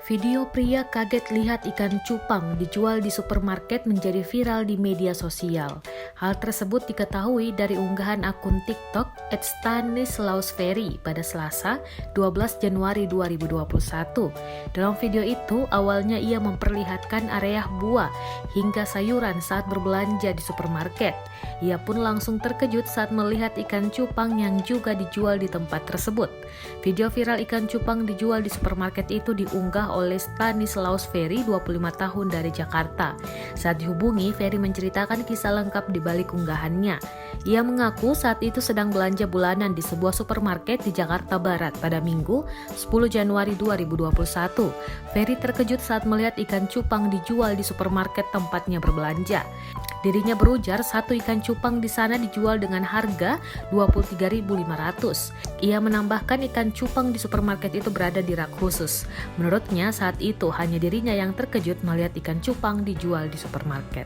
Video pria kaget lihat ikan cupang dijual di supermarket menjadi viral di media sosial. Hal tersebut diketahui dari unggahan akun TikTok @stanislausferry pada Selasa, 12 Januari 2021. Dalam video itu, awalnya ia memperlihatkan area buah hingga sayuran saat berbelanja di supermarket. Ia pun langsung terkejut saat melihat ikan cupang yang juga dijual di tempat tersebut. Video viral ikan cupang dijual di supermarket itu diunggah oleh Stanislausferry, 25 tahun dari Jakarta. Saat dihubungi, Ferry menceritakan kisah lengkap di balik unggahannya. Ia mengaku saat itu sedang belanja bulanan di sebuah supermarket di Jakarta Barat pada Minggu, 10 Januari 2021. Ferry terkejut saat melihat ikan cupang dijual di supermarket tempatnya berbelanja. Dirinya berujar satu ikan cupang di sana dijual dengan harga 23.500. Ia menambahkan ikan cupang di supermarket itu berada di rak khusus. Menurutnya saat itu hanya dirinya yang terkejut melihat ikan cupang dijual di supermarket.